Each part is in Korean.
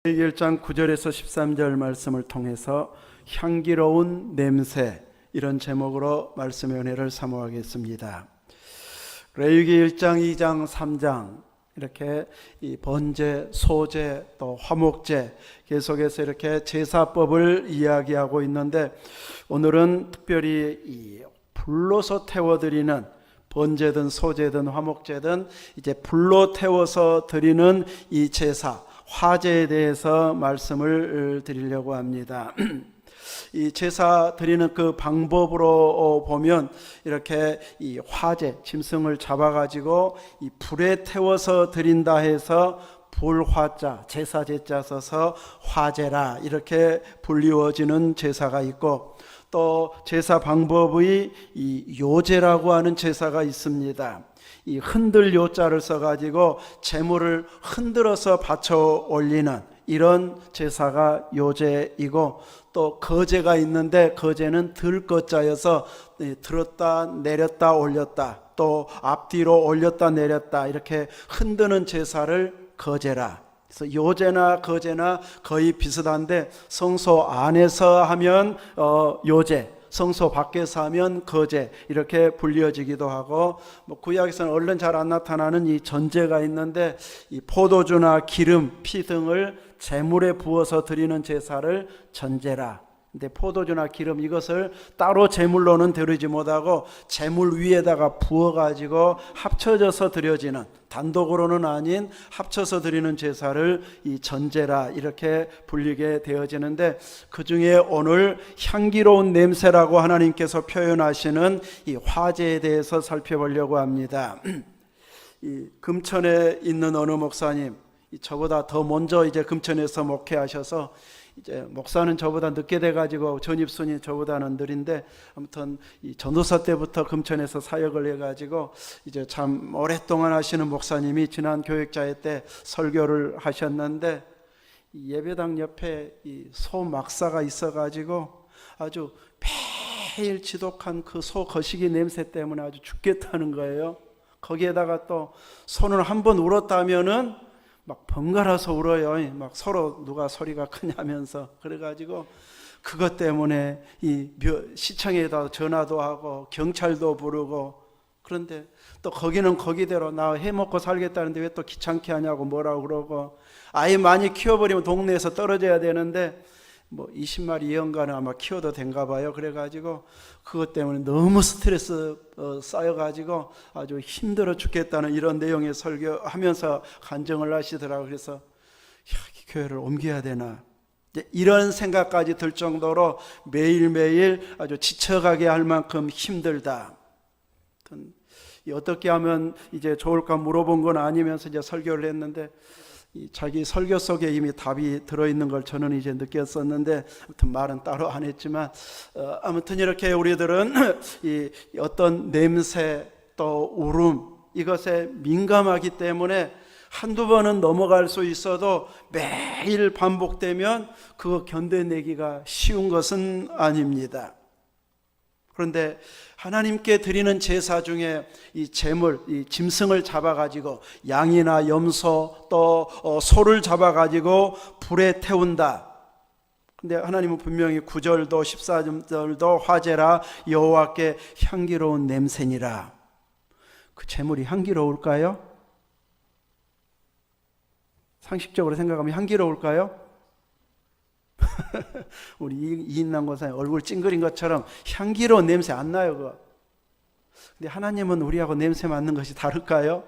1장 9절에서 13절 말씀을 통해서 향기로운 냄새, 이런 제목으로 말씀의 은혜를 사모하겠습니다. 레위기 1장, 2장, 3장 이렇게 이 번제, 소제, 또 화목제 계속해서 이렇게 제사법을 이야기하고 있는데, 오늘은 특별히 이 불로서 태워드리는 번제든 소제든 화목제든 이제 불로 태워서 드리는 이 제사, 화제에 대해서 말씀을 드리려고 합니다. 이 제사 드리는 그 방법으로 보면 이렇게 이 화제, 짐승을 잡아가지고 이 불에 태워서 드린다 해서 불화자, 제사 제자 써서 화제라 이렇게 불리워지는 제사가 있고, 또 제사 방법의 이 요제라고 하는 제사가 있습니다. 이 흔들 요자를 써가지고 제물을 흔들어서 받쳐 올리는 이런 제사가 요제이고, 또 거제가 있는데 거제는 들거자여서 들었다 내렸다 올렸다, 또 앞뒤로 올렸다 내렸다 이렇게 흔드는 제사를 거제라. 그래서 요제나 거제나 거의 비슷한데, 성소 안에서 하면 요제, 성소 밖에서 하면 거제 이렇게 불려지기도 하고, 구약에서는 얼른 잘 안 나타나는 이 전제가 있는데, 이 포도주나 기름, 피 등을 제물에 부어서 드리는 제사를 전제라. 근데 포도주나 기름 이것을 따로 제물로는 드리지 못하고 제물 위에다가 부어가지고 합쳐져서 드려지는, 단독으로는 아닌 합쳐서 드리는 제사를 이 전제라 이렇게 불리게 되어지는데, 그 중에 오늘 향기로운 냄새라고 하나님께서 표현하시는 이 화제에 대해서 살펴보려고 합니다. 이 금천에 있는 어느 목사님, 저보다 더 먼저 이제 금천에서 목회하셔서, 이제 목사는 저보다 늦게 돼가지고 전입순이 저보다는 느린데, 아무튼 이 전도사 때부터 금천에서 사역을 해가지고 이제 참 오랫동안 하시는 목사님이 지난 교육자회 때 설교를 하셨는데, 이 예배당 옆에 이 소 막사가 있어가지고 아주 매일 지독한 그 소 거시기 냄새 때문에 아주 죽겠다는 거예요. 거기에다가 또 소는 한번 울었다면은 막 번갈아서 울어요. 막 서로 누가 소리가 크냐면서. 그래가지고 그것 때문에 이 시청에다 전화도 하고 경찰도 부르고, 그런데 또 거기는 거기대로 나 해먹고 살겠다는데 왜 또 귀찮게 하냐고 뭐라고 그러고, 아예 많이 키워버리면 동네에서 떨어져야 되는데 20마리 이언가는 아마 키워도 된가 봐요. 그래가지고 그것 때문에 너무 스트레스 쌓여가지고 아주 힘들어 죽겠다는 이런 내용의 설교하면서 간증을 하시더라고요. 그래서 이 교회를 옮겨야 되나, 이런 생각까지 들 정도로 매일매일 아주 지쳐가게 할 만큼 힘들다. 어떻게 하면 이제 좋을까 물어본 건 아니면서 이제 설교를 했는데, 자기 설교 속에 이미 답이 들어있는 걸 저는 이제 느꼈었는데, 아무튼 말은 따로 안 했지만, 아무튼 이렇게 우리들은 이 어떤 냄새 또 울음 이것에 민감하기 때문에 한두 번은 넘어갈 수 있어도 매일 반복되면 그거 견뎌내기가 쉬운 것은 아닙니다. 그런데 하나님께 드리는 제사 중에 이 제물, 이 짐승을 잡아가지고 양이나 염소 또 소를 잡아가지고 불에 태운다. 근데 하나님은 분명히 9절도 14절도 화제라 여호와께 향기로운 냄새니라. 그 제물이 향기로울까요? 상식적으로 생각하면 향기로울까요? 우리 이인남 권사님 얼굴 찡그린 것처럼 향기로운 냄새 안 나요, 그거. 근데 하나님은 우리하고 냄새 맡는 것이 다를까요?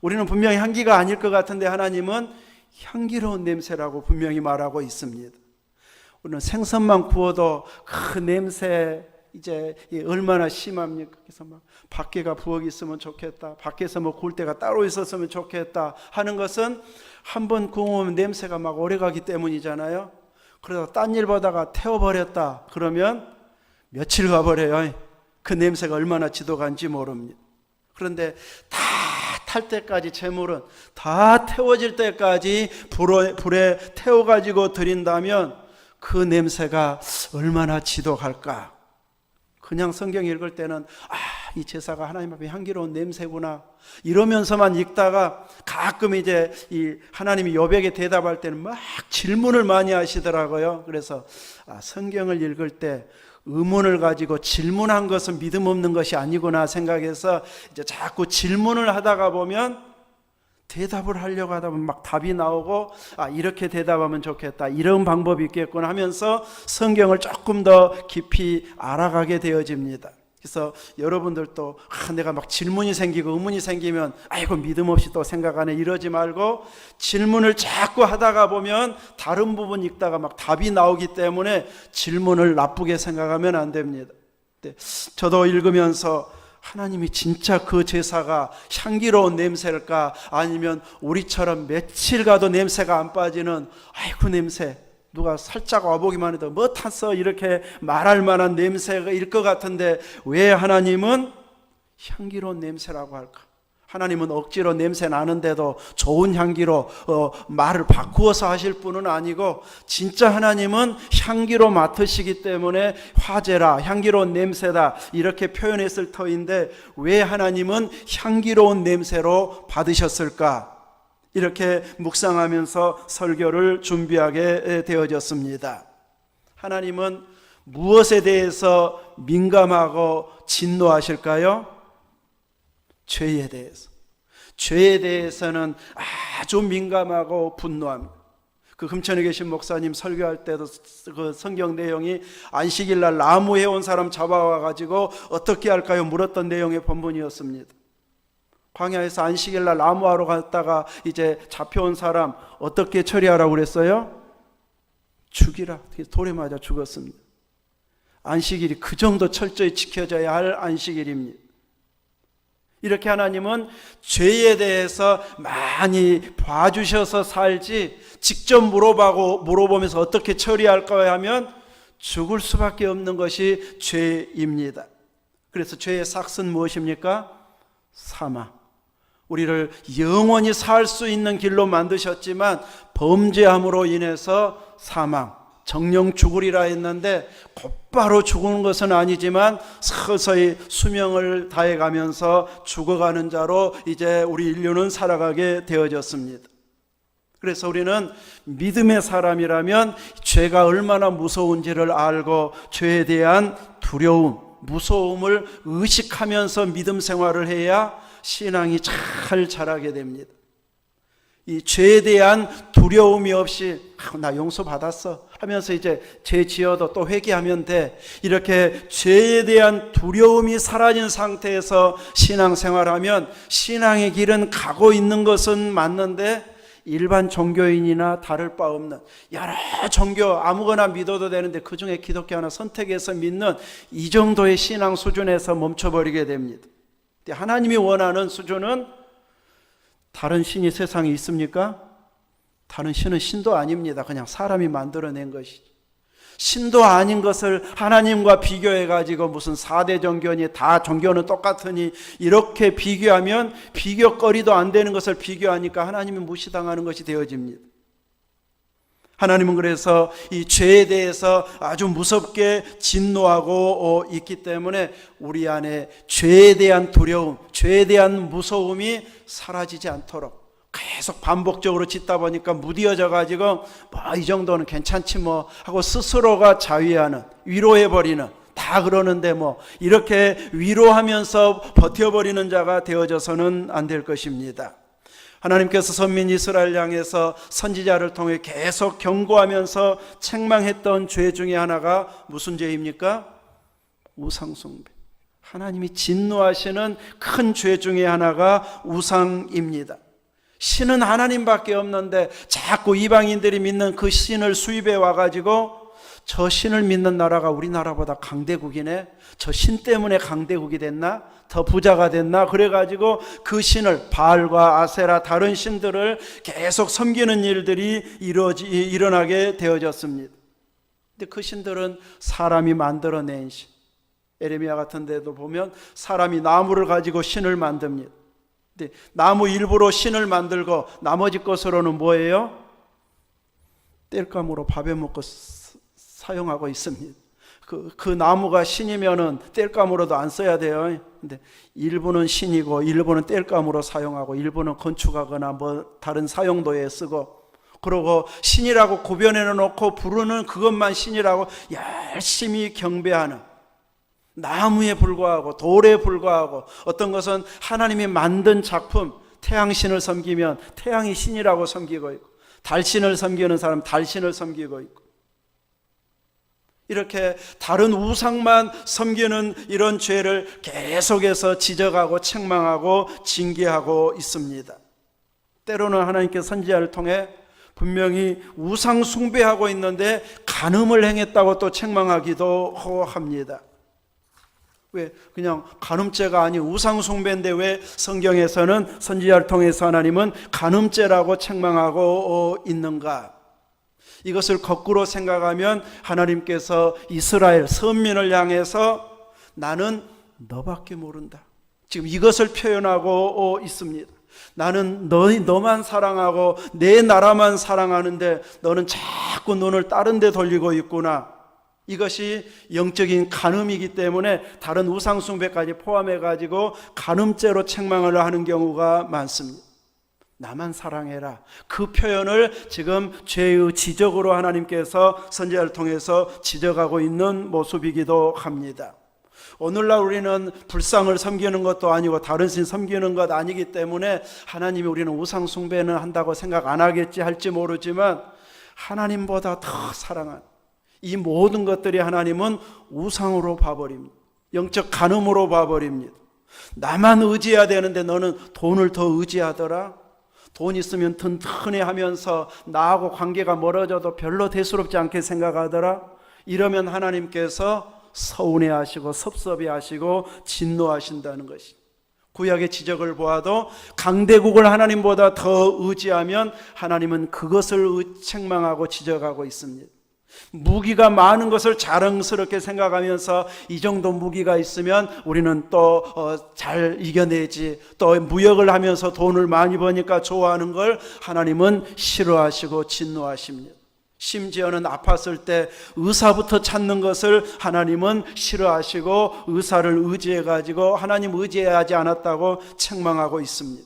우리는 분명히 향기가 아닐 것 같은데 하나님은 향기로운 냄새라고 분명히 말하고 있습니다. 우리는 생선만 구워도 그 냄새 이제 얼마나 심합니까? 그래서 막 밖에가 부엌이 있으면 좋겠다, 밖에서 구울 때가 따로 있었으면 좋겠다 하는 것은 한번 구우면 냄새가 막 오래가기 때문이잖아요. 그러다 딴 일 보다가 태워버렸다 그러면 며칠 가버려요. 그 냄새가 얼마나 지독한지 모릅니다. 그런데 다 탈 때까지 제물은 다 태워질 때까지 불에 태워가지고 드린다면 그 냄새가 얼마나 지독할까. 그냥 성경 읽을 때는 이 제사가 하나님 앞에 향기로운 냄새구나 이러면서만 읽다가 가끔 이제 이 하나님이 욥에게 대답할 때는 막 질문을 많이 하시더라고요. 그래서 성경을 읽을 때 의문을 가지고 질문한 것은 믿음 없는 것이 아니구나 생각해서 이제 자꾸 질문을 하다가 보면 대답을 하려고 하다 보면 막 답이 나오고 이렇게 대답하면 좋겠다, 이런 방법이 있겠구나 하면서 성경을 조금 더 깊이 알아가게 되어집니다. 그래서 여러분들도 내가 막 질문이 생기고 의문이 생기면 아이고 믿음 없이 또 생각하네 이러지 말고 질문을 자꾸 하다가 보면 다른 부분 읽다가 막 답이 나오기 때문에 질문을 나쁘게 생각하면 안 됩니다. 저도 읽으면서 하나님이 진짜 그 제사가 향기로운 냄새일까, 아니면 우리처럼 며칠 가도 냄새가 안 빠지는 아이고 냄새, 누가 살짝 와보기만 해도 뭐 탔어 이렇게 말할 만한 냄새일 것 같은데 왜 하나님은 향기로운 냄새라고 할까? 하나님은 억지로 냄새 나는데도 좋은 향기로 말을 바꾸어서 하실 분은 아니고 진짜 하나님은 향기로 맡으시기 때문에 화제라, 향기로운 냄새다 이렇게 표현했을 터인데 왜 하나님은 향기로운 냄새로 받으셨을까? 이렇게 묵상하면서 설교를 준비하게 되어졌습니다. 하나님은 무엇에 대해서 민감하고 진노하실까요? 죄에 대해서. 죄에 대해서는 아주 민감하고 분노합니다. 그 금천에 계신 목사님 설교할 때도 그 성경 내용이 안식일날 나무해 온 사람 잡아와 가지고 어떻게 할까요? 물었던 내용의 본문이었습니다. 광야에서 안식일날 나무하러 갔다가 이제 잡혀온 사람 어떻게 처리하라고 그랬어요? 죽이라. 돌에 맞아 죽었습니다. 안식일이 그 정도 철저히 지켜져야 할 안식일입니다. 이렇게 하나님은 죄에 대해서 많이 봐주셔서 살지 직접 물어보면서 어떻게 처리할까 하면 죽을 수밖에 없는 것이 죄입니다. 그래서 죄의 삭은 무엇입니까? 사망. 우리를 영원히 살 수 있는 길로 만드셨지만 범죄함으로 인해서 사망, 정령 죽으리라 했는데 곧바로 죽는 것은 아니지만 서서히 수명을 다해가면서 죽어가는 자로 이제 우리 인류는 살아가게 되어졌습니다. 그래서 우리는 믿음의 사람이라면 죄가 얼마나 무서운지를 알고 죄에 대한 두려움, 무서움을 의식하면서 믿음 생활을 해야 신앙이 잘 자라게 됩니다. 이 죄에 대한 두려움이 없이 나 용서받았어 하면서 이제 죄 지어도 또 회개하면 돼, 이렇게 죄에 대한 두려움이 사라진 상태에서 신앙생활하면 신앙의 길은 가고 있는 것은 맞는데 일반 종교인이나 다를 바 없는 여러 종교 아무거나 믿어도 되는데 그중에 기독교 하나 선택해서 믿는 이 정도의 신앙 수준에서 멈춰버리게 됩니다. 하나님이 원하는 수준은 다른 신이 세상에 있습니까? 다른 신은 신도 아닙니다. 그냥 사람이 만들어낸 것이죠. 신도 아닌 것을 하나님과 비교해가지고 무슨 4대 종교니 다 종교는 똑같으니 이렇게 비교하면 비교거리도 안 되는 것을 비교하니까 하나님이 무시당하는 것이 되어집니다. 하나님은 그래서 이 죄에 대해서 아주 무섭게 진노하고 있기 때문에 우리 안에 죄에 대한 두려움, 죄에 대한 무서움이 사라지지 않도록 계속 반복적으로 짓다 보니까 무디어져 가지고 이 정도는 괜찮지 뭐 하고 스스로가 자위하는, 위로해버리는, 다 그러는데 뭐 이렇게 위로하면서 버텨버리는 자가 되어져서는 안 될 것입니다. 하나님께서 선민 이스라엘 향해서 선지자를 통해 계속 경고하면서 책망했던 죄 중에 하나가 무슨 죄입니까? 우상숭배. 하나님이 진노하시는 큰 죄 중에 하나가 우상입니다. 신은 하나님밖에 없는데 자꾸 이방인들이 믿는 그 신을 수입해 와가지고 저 신을 믿는 나라가 우리나라보다 강대국이네, 저 신 때문에 강대국이 됐나, 더 부자가 됐나, 그래가지고 그 신을 바알과 아세라 다른 신들을 계속 섬기는 일들이 일어나게 되어졌습니다. 근데 그 신들은 사람이 만들어낸 신, 에레미야 같은 데도 보면 사람이 나무를 가지고 신을 만듭니다. 근데 나무 일부로 신을 만들고 나머지 것으로는 뭐예요? 땔감으로 밥에 먹고 사용하고 있습니다. 그 나무가 신이면은 땔감으로도 안 써야 돼요. 근데 일부는 신이고 일부는 땔감으로 사용하고 일부는 건축하거나 뭐 다른 사용도에 쓰고, 그러고 신이라고 구별해 놓고 부르는 그것만 신이라고 열심히 경배하는, 나무에 불과하고 돌에 불과하고, 어떤 것은 하나님이 만든 작품, 태양신을 섬기면 태양이 신이라고 섬기고 있고, 달신을 섬기는 사람 달신을 섬기고 있고, 이렇게 다른 우상만 섬기는 이런 죄를 계속해서 지적하고 책망하고 징계하고 있습니다. 때로는 하나님께서 선지자를 통해 분명히 우상 숭배하고 있는데 간음을 행했다고 또 책망하기도 합니다. 왜 그냥 간음죄가 아닌 우상 숭배인데 왜 성경에서는 선지자를 통해서 하나님은 간음죄라고 책망하고 있는가? 이것을 거꾸로 생각하면 하나님께서 이스라엘 선민을 향해서 나는 너밖에 모른다, 지금 이것을 표현하고 있습니다. 나는 너만 사랑하고 내 나라만 사랑하는데 너는 자꾸 눈을 다른 데 돌리고 있구나. 이것이 영적인 간음이기 때문에 다른 우상 숭배까지 포함해 가지고 간음죄로 책망을 하는 경우가 많습니다. 나만 사랑해라, 그 표현을 지금 죄의 지적으로 하나님께서 선지자를 통해서 지적하고 있는 모습이기도 합니다. 오늘날 우리는 불상을 섬기는 것도 아니고 다른 신 섬기는 것 아니기 때문에 하나님이 우리는 우상 숭배는 한다고 생각 안 하겠지 할지 모르지만, 하나님보다 더 사랑한 이 모든 것들이 하나님은 우상으로 봐버립니다. 영적 간음으로 봐버립니다. 나만 의지해야 되는데 너는 돈을 더 의지하더라, 돈 있으면 튼튼해 하면서 나하고 관계가 멀어져도 별로 대수롭지 않게 생각하더라. 이러면 하나님께서 서운해하시고 섭섭해하시고 진노하신다는 것이, 구약의 지적을 보아도 강대국을 하나님보다 더 의지하면 하나님은 그것을 책망하고 지적하고 있습니다. 무기가 많은 것을 자랑스럽게 생각하면서 이 정도 무기가 있으면 우리는 또 잘 이겨내지, 또 무역을 하면서 돈을 많이 버니까 좋아하는 걸 하나님은 싫어하시고 진노하십니다. 심지어는 아팠을 때 의사부터 찾는 것을 하나님은 싫어하시고 의사를 의지해 가지고 하나님 의지하지 않았다고 책망하고 있습니다.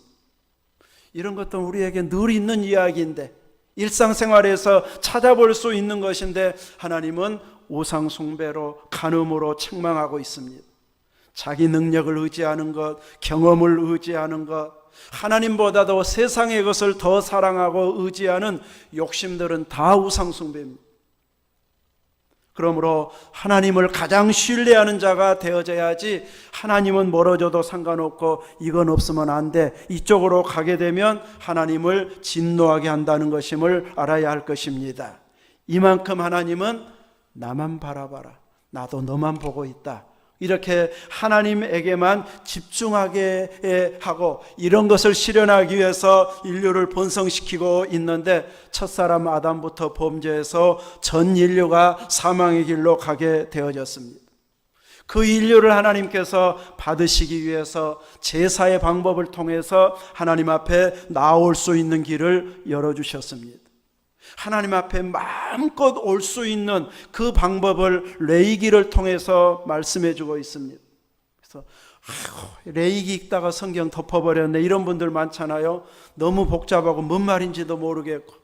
이런 것도 우리에게 늘 있는 이야기인데, 일상생활에서 찾아볼 수 있는 것인데 하나님은 우상 숭배로 간음으로 책망하고 있습니다. 자기 능력을 의지하는 것, 경험을 의지하는 것, 하나님보다도 세상의 것을 더 사랑하고 의지하는 욕심들은 다 우상 숭배입니다. 그러므로 하나님을 가장 신뢰하는 자가 되어져야지, 하나님은 멀어져도 상관없고 이건 없으면 안 돼, 이쪽으로 가게 되면 하나님을 진노하게 한다는 것임을 알아야 할 것입니다. 이만큼 하나님은 나만 바라봐라, 나도 너만 보고 있다, 이렇게 하나님에게만 집중하게 하고 이런 것을 실현하기 위해서 인류를 번성시키고 있는데, 첫사람 아담부터 범죄해서 전 인류가 사망의 길로 가게 되어졌습니다. 그 인류를 하나님께서 받으시기 위해서 제사의 방법을 통해서 하나님 앞에 나올 수 있는 길을 열어주셨습니다. 하나님 앞에 마음껏 올 수 있는 그 방법을 레위기를 통해서 말씀해 주고 있습니다. 그래서 레위기 읽다가 성경 덮어버렸네, 이런 분들 많잖아요. 너무 복잡하고 뭔 말인지도 모르겠고.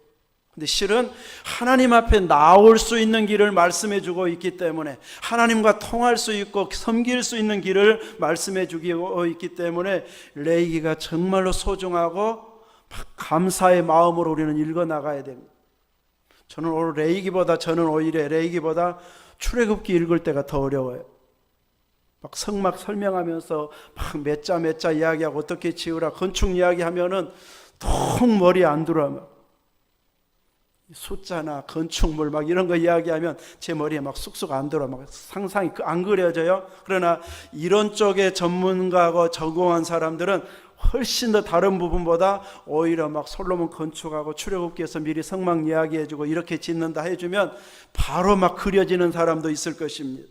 근데 실은 하나님 앞에 나올 수 있는 길을 말씀해 주고 있기 때문에, 하나님과 통할 수 있고 섬길 수 있는 길을 말씀해 주고 있기 때문에 레위기가 정말로 소중하고 감사의 마음으로 우리는 읽어 나가야 됩니다. 저는 오히려 레위기보다 출애굽기 읽을 때가 더 어려워요. 막 성막 설명하면서 막 몇 자 이야기하고 어떻게 지으라 건축 이야기하면은 통 머리에 안 들어와. 막 숫자나 건축물 막 이런 거 이야기하면 제 머리에 막 쑥쑥 안 들어와. 막 상상이 안 그려져요. 그러나 이런 쪽에 전문가고 전공한 사람들은 훨씬 더 다른 부분보다 오히려 막 솔로몬 건축하고 출애굽기에서 미리 성막 이야기해주고 이렇게 짓는다 해주면 바로 막 그려지는 사람도 있을 것입니다.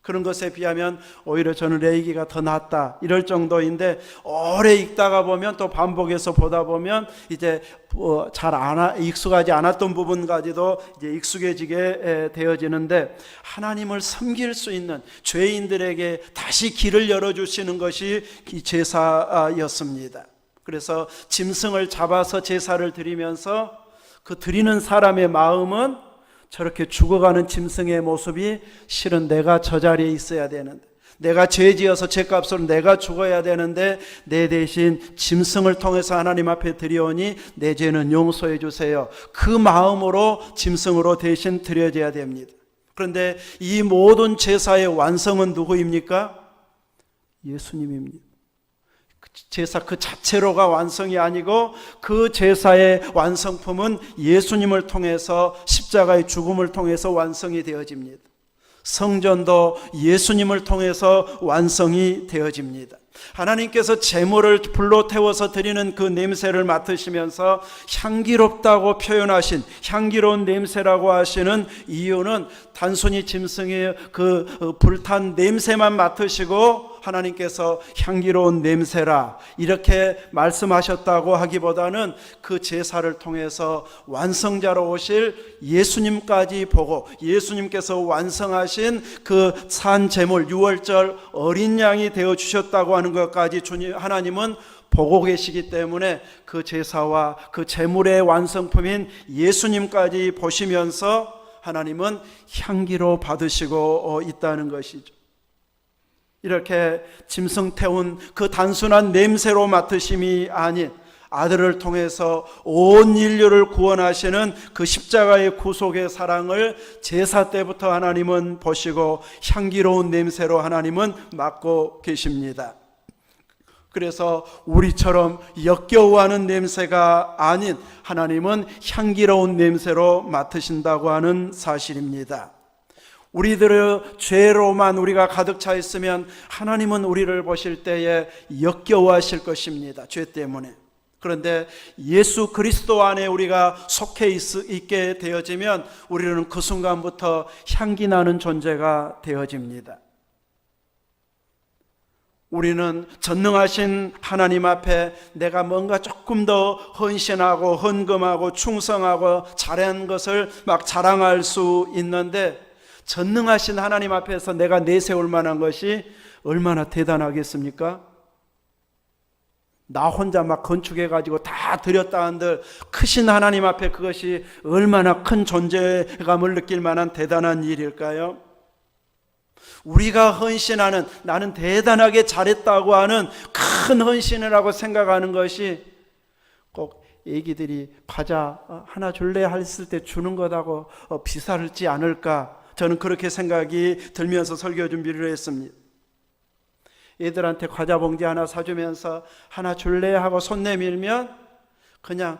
그런 것에 비하면 오히려 저는 레위기가 더 낫다 이럴 정도인데, 오래 읽다가 보면 또 반복해서 보다 보면 이제 익숙하지 않았던 부분까지도 이제 익숙해지게 되어지는데, 하나님을 섬길 수 있는 죄인들에게 다시 길을 열어주시는 것이 이 제사였습니다. 그래서 짐승을 잡아서 제사를 드리면서 그 드리는 사람의 마음은 저렇게 죽어가는 짐승의 모습이 실은 내가 저 자리에 있어야 되는데, 내가 죄지어서 죄값으로 내가 죽어야 되는데 내 대신 짐승을 통해서 하나님 앞에 드려오니 내 죄는 용서해 주세요. 그 마음으로 짐승으로 대신 드려져야 됩니다. 그런데 이 모든 제사의 완성은 누구입니까? 예수님입니다. 제사 그 자체로가 완성이 아니고 그 제사의 완성품은 예수님을 통해서, 십자가의 죽음을 통해서 완성이 되어집니다. 성전도 예수님을 통해서 완성이 되어집니다. 하나님께서 제물을 불로 태워서 드리는 그 냄새를 맡으시면서 향기롭다고 표현하신, 향기로운 냄새라고 하시는 이유는 단순히 짐승의 그 불탄 냄새만 맡으시고 하나님께서 향기로운 냄새라 이렇게 말씀하셨다고 하기보다는 그 제사를 통해서 완성자로 오실 예수님까지 보고, 예수님께서 완성하신 그 산 제물 유월절 어린 양이 되어 주셨다고 하는 것까지 하나님은 보고 계시기 때문에 그 제사와 그 제물의 완성품인 예수님까지 보시면서 하나님은 향기로 받으시고 있다는 것이죠. 이렇게 짐승 태운 그 단순한 냄새로 맡으심이 아닌 아들을 통해서 온 인류를 구원하시는 그 십자가의 구속의 사랑을 제사 때부터 하나님은 보시고 향기로운 냄새로 하나님은 맡고 계십니다. 그래서 우리처럼 역겨워하는 냄새가 아닌 하나님은 향기로운 냄새로 맡으신다고 하는 사실입니다. 우리들의 죄로만 우리가 가득 차 있으면 하나님은 우리를 보실 때에 역겨워하실 것입니다. 죄 때문에. 그런데 예수 그리스도 안에 우리가 속해 있게 되어지면 우리는 그 순간부터 향기 나는 존재가 되어집니다. 우리는 전능하신 하나님 앞에 내가 뭔가 조금 더 헌신하고 헌금하고 충성하고 잘한 것을 막 자랑할 수 있는데, 전능하신 하나님 앞에서 내가 내세울 만한 것이 얼마나 대단하겠습니까? 나 혼자 막 건축해가지고 다 드렸다 한들 크신 하나님 앞에 그것이 얼마나 큰 존재감을 느낄 만한 대단한 일일까요? 우리가 헌신하는, 나는 대단하게 잘했다고 하는 큰 헌신이라고 생각하는 것이 꼭 애기들이 과자 하나 줄래 했을 때 주는 것하고 비슷하지 않을까, 저는 그렇게 생각이 들면서 설교 준비를 했습니다. 애들한테 과자 봉지 하나 사주면서 하나 줄래 하고 손 내밀면 그냥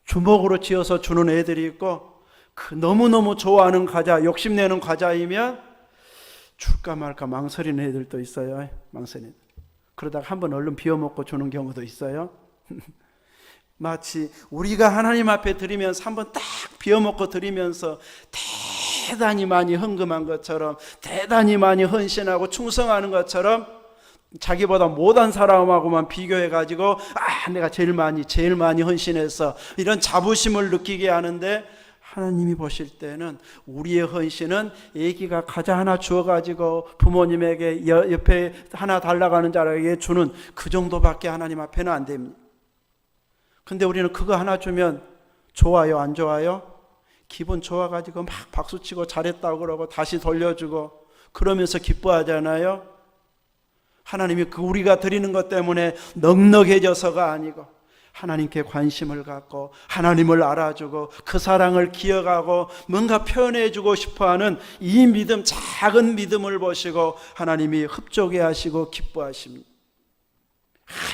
주먹으로 쥐어서 주는 애들이 있고, 그 너무너무 좋아하는 과자, 욕심내는 과자이면 줄까 말까 망설이는 애들도 있어요. 망설이는. 그러다가 한번 얼른 비워먹고 주는 경우도 있어요. 마치 우리가 하나님 앞에 드리면서 한번 딱 비워먹고 드리면서 대단히 많이 헌금한 것처럼, 대단히 많이 헌신하고 충성하는 것처럼 자기보다 못한 사람하고만 비교해가지고 내가 제일 많이 헌신해서 이런 자부심을 느끼게 하는데, 하나님이 보실 때는 우리의 헌신은 애기가 과자 하나 주어가지고 부모님에게 옆에 하나 달라가는 자에게 주는 그 정도밖에 하나님 앞에는 안 됩니다. 근데 우리는 그거 하나 주면 좋아요, 안 좋아요? 기분 좋아가지고 막 박수치고 잘했다고 그러고 다시 돌려주고 그러면서 기뻐하잖아요. 하나님이 그 우리가 드리는 것 때문에 넉넉해져서가 아니고 하나님께 관심을 갖고 하나님을 알아주고 그 사랑을 기억하고 뭔가 표현해주고 싶어하는 이 믿음, 작은 믿음을 보시고 하나님이 흡족해 하시고 기뻐하십니다.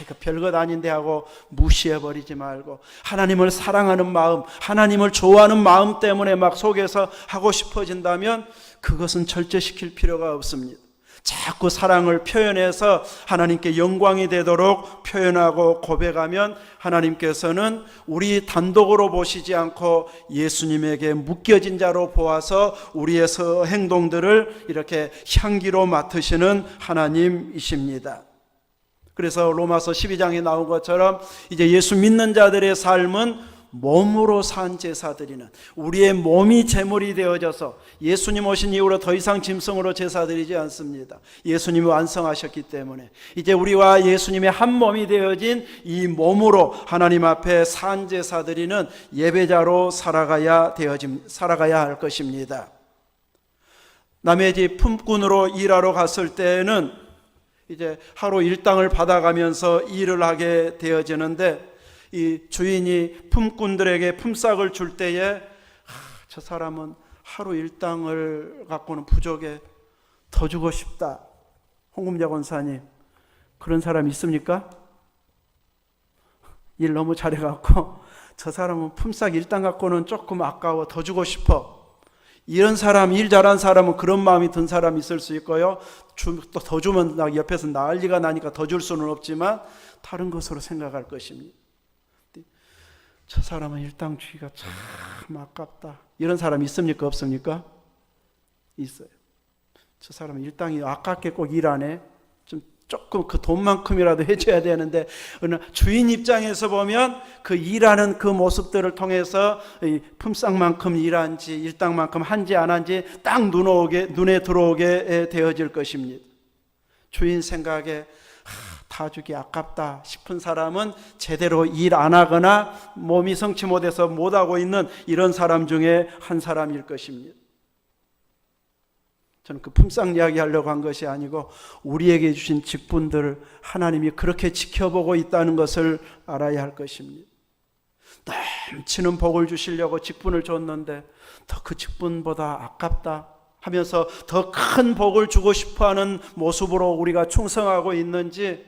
이거 별것 아닌데 하고 무시해버리지 말고 하나님을 사랑하는 마음, 하나님을 좋아하는 마음 때문에 막 속에서 하고 싶어진다면 그것은 절제시킬 필요가 없습니다. 자꾸 사랑을 표현해서 하나님께 영광이 되도록 표현하고 고백하면 하나님께서는 우리 단독으로 보시지 않고 예수님에게 묶여진 자로 보아서 우리의 행동들을 이렇게 향기로 맡으시는 하나님이십니다. 그래서 로마서 12장에 나온 것처럼 이제 예수 믿는 자들의 삶은 몸으로 산 제사드리는, 우리의 몸이 제물이 되어져서 예수님 오신 이후로 더 이상 짐승으로 제사드리지 않습니다. 예수님이 완성하셨기 때문에 이제 우리와 예수님의 한 몸이 되어진 이 몸으로 하나님 앞에 산 제사드리는 예배자로 살아가야 할 것입니다. 남의 집 품꾼으로 일하러 갔을 때는 이제 하루 일당을 받아가면서 일을 하게 되어지는데, 이 주인이 품꾼들에게 품삯을 줄 때에 저 사람은 하루 일당을 갖고는 부족해, 더 주고 싶다. 홍금자 권사님, 그런 사람 있습니까? 일 너무 잘해갖고 저 사람은 품삯 일당 갖고는 조금 아까워, 더 주고 싶어. 이런 사람, 일 잘한 사람은 그런 마음이 든 사람이 있을 수 있고요. 또 더 주면 옆에서 난리가 나니까 더 줄 수는 없지만 다른 것으로 생각할 것입니다. 저 사람은 일당 주기가 참 아깝다. 이런 사람 있습니까? 없습니까? 있어요. 저 사람은 일당이 아깝게 꼭 일 안 해. 조금 그 돈만큼이라도 해줘야 되는데, 주인 입장에서 보면 그 일하는 그 모습들을 통해서 품삯만큼 일한지 일당만큼 한지 안 한지 딱 눈에 들어오게 되어질 것입니다. 주인 생각에 다 주기 아깝다 싶은 사람은 제대로 일 안 하거나 몸이 성취 못해서 못하고 있는 이런 사람 중에 한 사람일 것입니다. 저는 그 품삯 이야기 하려고 한 것이 아니고 우리에게 주신 직분들을 하나님이 그렇게 지켜보고 있다는 것을 알아야 할 것입니다. 넘치는 복을 주시려고 직분을 줬는데 더 그 직분보다 아깝다 하면서 더 큰 복을 주고 싶어하는 모습으로 우리가 충성하고 있는지,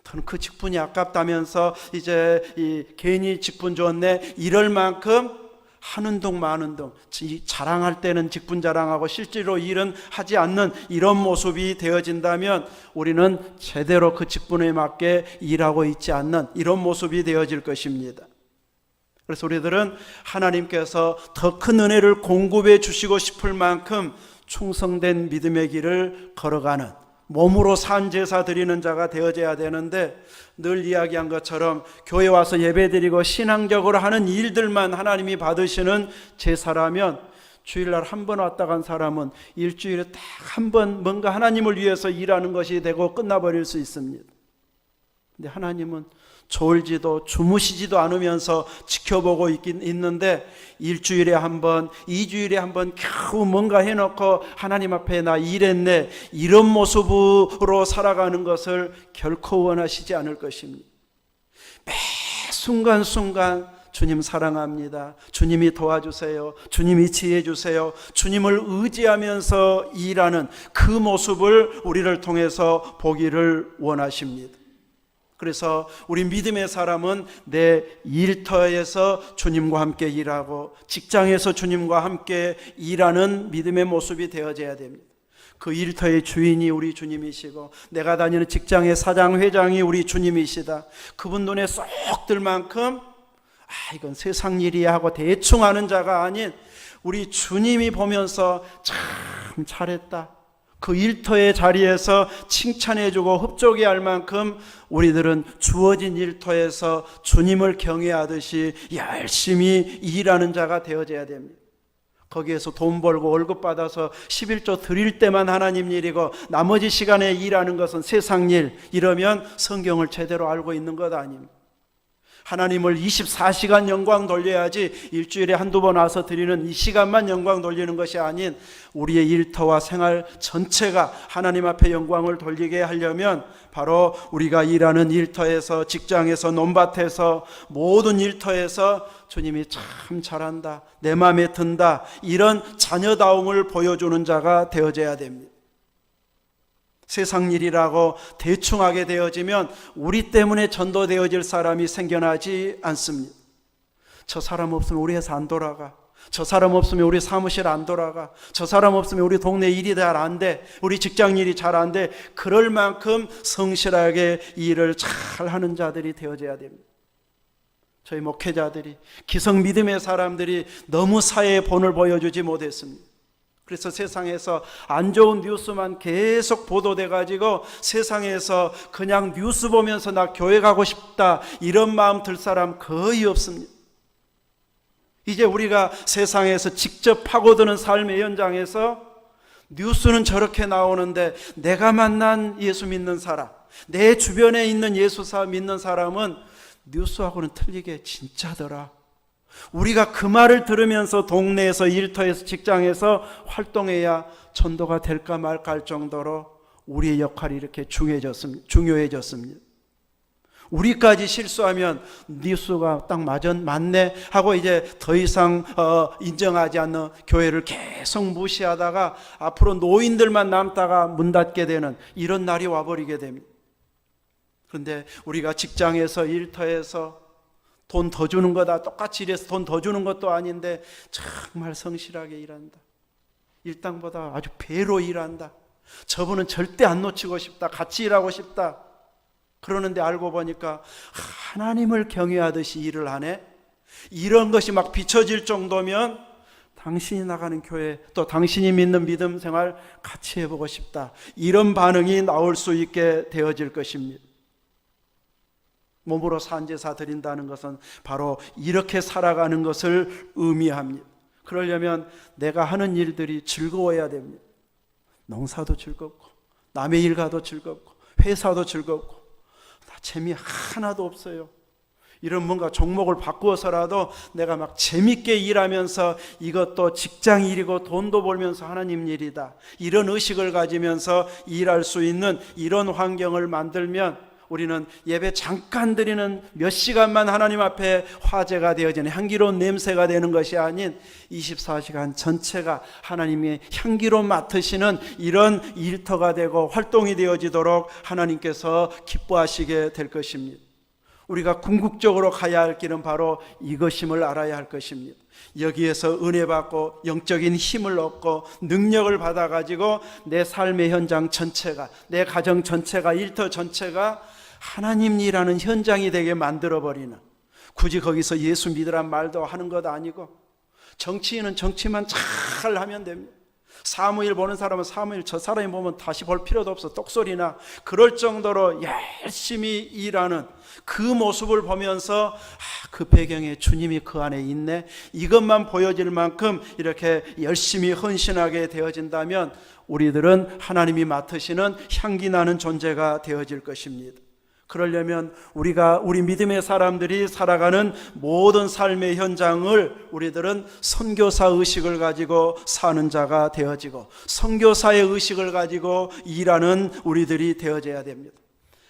저는 그 직분이 아깝다면서 이제 괜히 직분 줬네 이럴 만큼 하는 둥 마는 둥, 자랑할 때는 직분 자랑하고 실제로 일은 하지 않는 이런 모습이 되어진다면 우리는 제대로 그 직분에 맞게 일하고 있지 않는 이런 모습이 되어질 것입니다. 그래서 우리들은 하나님께서 더 큰 은혜를 공급해 주시고 싶을 만큼 충성된 믿음의 길을 걸어가는, 몸으로 산 제사 드리는 자가 되어져야 되는데, 늘 이야기한 것처럼 교회 와서 예배드리고 신앙적으로 하는 일들만 하나님이 받으시는 제사라면, 주일날 한 번 왔다 간 사람은 일주일에 딱 한 번 뭔가 하나님을 위해서 일하는 것이 되고 끝나버릴 수 있습니다. 근데 하나님은 졸지도 주무시지도 않으면서 지켜보고 있는데, 일주일에 한 번, 2주일에 한 번 겨우 뭔가 해놓고 하나님 앞에 나 일했네, 이런 모습으로 살아가는 것을 결코 원하시지 않을 것입니다. 매 순간순간 주님 사랑합니다, 주님이 도와주세요, 주님이 지혜 주세요, 주님을 의지하면서 일하는 그 모습을 우리를 통해서 보기를 원하십니다. 그래서 우리 믿음의 사람은 내 일터에서 주님과 함께 일하고 직장에서 주님과 함께 일하는 믿음의 모습이 되어져야 됩니다. 그 일터의 주인이 우리 주님이시고 내가 다니는 직장의 사장, 회장이 우리 주님이시다. 그분 눈에 쏙 들 만큼 이건 세상 일이야 하고 대충 하는 자가 아닌 우리 주님이 보면서 참 잘했다, 그 일터의 자리에서 칭찬해주고 흡족해 할 만큼 우리들은 주어진 일터에서 주님을 경외하듯이 열심히 일하는 자가 되어져야 됩니다. 거기에서 돈 벌고 월급 받아서 11조 드릴 때만 하나님 일이고 나머지 시간에 일하는 것은 세상 일, 이러면 성경을 제대로 알고 있는 것 아닙니다. 하나님을 24시간 영광 돌려야지 일주일에 한두 번 와서 드리는 이 시간만 영광 돌리는 것이 아닌 우리의 일터와 생활 전체가 하나님 앞에 영광을 돌리게 하려면 바로 우리가 일하는 일터에서, 직장에서, 논밭에서, 모든 일터에서 주님이 참 잘한다, 내 마음에 든다, 이런 자녀다움을 보여주는 자가 되어져야 됩니다. 세상 일이라고 대충 하게 되어지면 우리 때문에 전도되어질 사람이 생겨나지 않습니다. 저 사람 없으면 우리 회사 안 돌아가, 저 사람 없으면 우리 사무실 안 돌아가. 저 사람 없으면 우리 동네 일이 잘 안 돼. 우리 직장 일이 잘 안 돼. 그럴 만큼 성실하게 일을 잘 하는 자들이 되어져야 됩니다. 저희 목회자들이, 기성 믿음의 사람들이 너무 사회의 본을 보여주지 못했습니다. 그래서 세상에서 안 좋은 뉴스만 계속 보도돼 가지고 세상에서 그냥 뉴스 보면서 나 교회 가고 싶다 이런 마음 들 사람 거의 없습니다. 이제 우리가 세상에서 직접 파고드는 삶의 현장에서 뉴스는 저렇게 나오는데 내가 만난 예수 믿는 사람, 내 주변에 있는 예수 믿는 사람은 뉴스하고는 틀리게 진짜더라. 우리가 그 말을 들으면서 동네에서, 일터에서, 직장에서 활동해야 전도가 될까 말까 할 정도로 우리의 역할이 이렇게 중요해졌습니다. 우리까지 실수하면 뉴스가 딱 맞네 하고 이제 더 이상 인정하지 않는 교회를 계속 무시하다가 앞으로 노인들만 남다가 문 닫게 되는 이런 날이 와버리게 됩니다. 그런데 우리가 직장에서, 일터에서 돈 더 주는 거다, 똑같이 일해서 돈 더 주는 것도 아닌데 정말 성실하게 일한다. 일당보다 아주 배로 일한다. 저분은 절대 안 놓치고 싶다. 같이 일하고 싶다. 그러는데 알고 보니까 하나님을 경외하듯이 일을 하네. 이런 것이 막 비춰질 정도면 당신이 나가는 교회, 또 당신이 믿는 믿음 생활 같이 해보고 싶다. 이런 반응이 나올 수 있게 되어질 것입니다. 몸으로 산제사 드린다는 것은 바로 이렇게 살아가는 것을 의미합니다. 그러려면 내가 하는 일들이 즐거워야 됩니다. 농사도 즐겁고, 남의 일 가도 즐겁고, 회사도 즐겁고, 다 재미 하나도 없어요. 이런 뭔가 종목을 바꾸어서라도 내가 막 재밌게 일하면서 이것도 직장 일이고 돈도 벌면서 하나님 일이다, 이런 의식을 가지면서 일할 수 있는 이런 환경을 만들면 우리는 예배 잠깐 드리는 몇 시간만 하나님 앞에 화제가 되어지는 향기로운 냄새가 되는 것이 아닌 24시간 전체가 하나님의 향기로 맡으시는 이런 일터가 되고 활동이 되어지도록 하나님께서 기뻐하시게 될 것입니다. 우리가 궁극적으로 가야 할 길은 바로 이것임을 알아야 할 것입니다. 여기에서 은혜 받고 영적인 힘을 얻고 능력을 받아가지고 내 삶의 현장 전체가, 내 가정 전체가, 일터 전체가 하나님 일하는 현장이 되게 만들어버리는, 굳이 거기서 예수 믿으란 말도 하는 것 아니고 정치인은 정치만 잘 하면 됩니다. 사무엘 보는 사람은 사무엘, 저 사람이 보면 다시 볼 필요도 없어, 똑소리나. 그럴 정도로 열심히 일하는 그 모습을 보면서 그 배경에 주님이 그 안에 있네, 이것만 보여질 만큼 이렇게 열심히 헌신하게 되어진다면 우리들은 하나님이 맡으시는 향기 나는 존재가 되어질 것입니다. 그러려면 우리 믿음의 사람들이 살아가는 모든 삶의 현장을 우리들은 선교사 의식을 가지고 사는 자가 되어지고 선교사의 의식을 가지고 일하는 우리들이 되어져야 됩니다.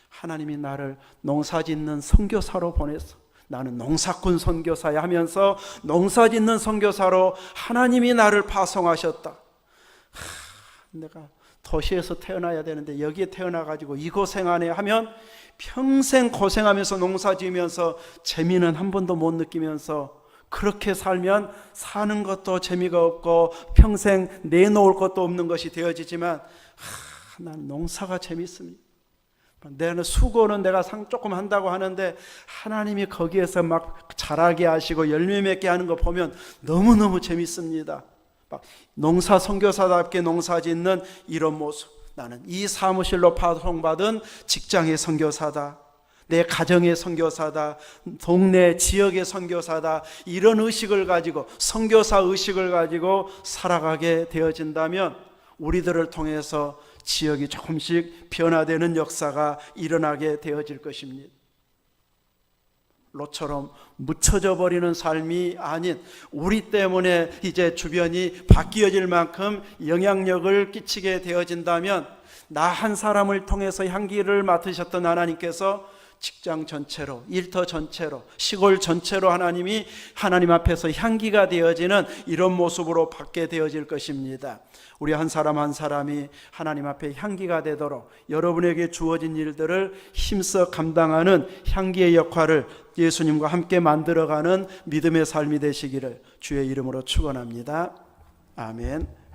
하나님이 나를 농사짓는 선교사로 보내서 나는 농사꾼 선교사야 하면서 농사짓는 선교사로 하나님이 나를 파송하셨다. 내가 도시에서 태어나야 되는데 여기에 태어나가지고 이 고생 안에 하면 평생 고생하면서 농사지으면서 재미는 한 번도 못 느끼면서 그렇게 살면 사는 것도 재미가 없고 평생 내놓을 것도 없는 것이 되어지지만 난 농사가 재밌습니다. 내가 수고는 내가 조금 한다고 하는데 하나님이 거기에서 막 자라게 하시고 열매 맺게 하는 거 보면 너무너무 재밌습니다. 막 농사 선교사답게 농사 짓는 이런 모습, 나는 이 사무실로 파송받은 직장의 선교사다, 내 가정의 선교사다, 동네 지역의 선교사다, 이런 의식을 가지고 선교사 의식을 가지고 살아가게 되어진다면 우리들을 통해서 지역이 조금씩 변화되는 역사가 일어나게 되어질 것입니다. 롯처럼 묻혀져 버리는 삶이 아닌 우리 때문에 이제 주변이 바뀌어질 만큼 영향력을 끼치게 되어진다면 나 한 사람을 통해서 향기를 맡으셨던 하나님께서 직장 전체로, 일터 전체로, 시골 전체로 하나님이 하나님 앞에서 향기가 되어지는 이런 모습으로 받게 되어질 것입니다. 우리 한 사람 한 사람이 하나님 앞에 향기가 되도록 여러분에게 주어진 일들을 힘써 감당하는 향기의 역할을 예수님과 함께 만들어가는 믿음의 삶이 되시기를 주의 이름으로 축원합니다. 아멘.